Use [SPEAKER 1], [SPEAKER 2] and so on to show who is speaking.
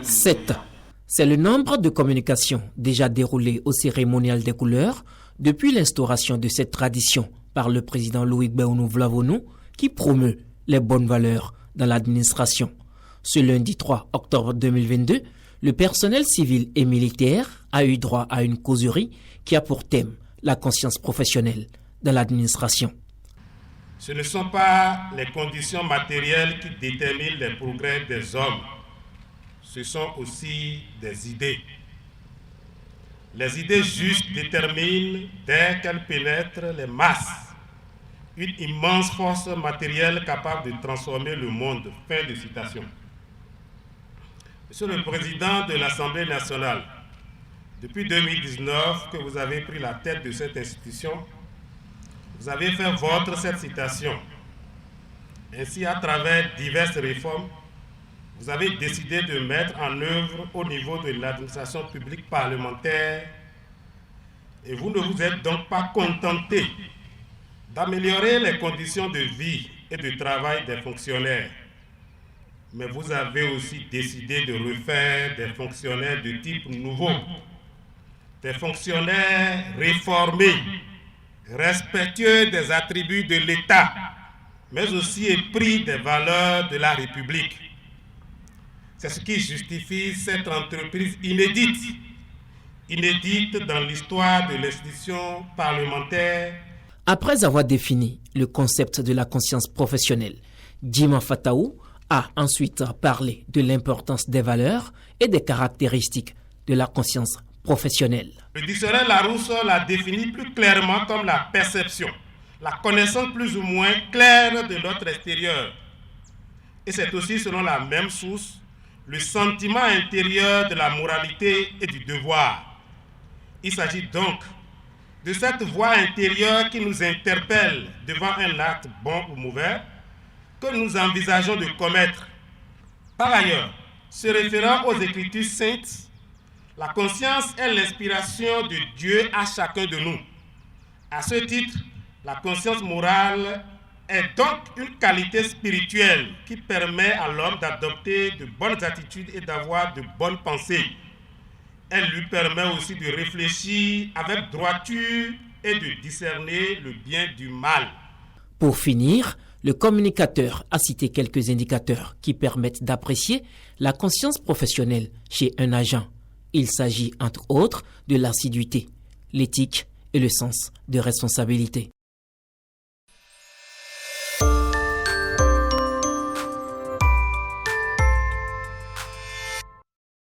[SPEAKER 1] 7. C'est le nombre de communications déjà déroulées au cérémonial des couleurs depuis l'instauration de cette tradition par le président Loïc Béounou-Vlavonou qui promeut les bonnes valeurs dans l'administration. Ce lundi 3 octobre 2022, le personnel civil et militaire a eu droit à une causerie qui a pour thème la conscience professionnelle dans l'administration.
[SPEAKER 2] Ce ne sont pas les conditions matérielles qui déterminent les progrès des hommes. Ce sont aussi des idées. Les idées justes déterminent, dès qu'elles pénètrent les masses, une immense force matérielle capable de transformer le monde. Fin de citation. Monsieur le Président de l'Assemblée nationale, depuis 2019 que vous avez pris la tête de cette institution, vous avez fait vôtre cette citation. Ainsi, à travers diverses réformes, vous avez décidé de mettre en œuvre au niveau de l'administration publique parlementaire et vous ne vous êtes donc pas contenté d'améliorer les conditions de vie et de travail des fonctionnaires, mais vous avez aussi décidé de refaire des fonctionnaires de type nouveau, des fonctionnaires réformés, respectueux des attributs de l'État, mais aussi épris des valeurs de la République. C'est ce qui justifie cette entreprise inédite dans l'histoire de l'institution parlementaire.
[SPEAKER 1] Après avoir défini le concept de la conscience professionnelle, Djima Fataou a ensuite parlé de l'importance des valeurs et des caractéristiques de la conscience professionnelle.
[SPEAKER 2] Le dictionnaire Larousse l'a définit plus clairement comme la perception, la connaissance plus ou moins claire de notre extérieur. Et c'est aussi, selon la même source, le sentiment intérieur de la moralité et du devoir. Il s'agit donc de cette voix intérieure qui nous interpelle devant un acte bon ou mauvais que nous envisageons de commettre. Par ailleurs, se référant aux Écritures saintes, la conscience est l'inspiration de Dieu à chacun de nous. À ce titre, la conscience morale est donc une qualité spirituelle qui permet à l'homme d'adopter de bonnes attitudes et d'avoir de bonnes pensées. Elle lui permet aussi de réfléchir avec droiture et de discerner le bien du mal.
[SPEAKER 1] Pour finir, le communicateur a cité quelques indicateurs qui permettent d'apprécier la conscience professionnelle chez un agent. Il s'agit entre autres de l'assiduité, l'éthique et le sens de responsabilité.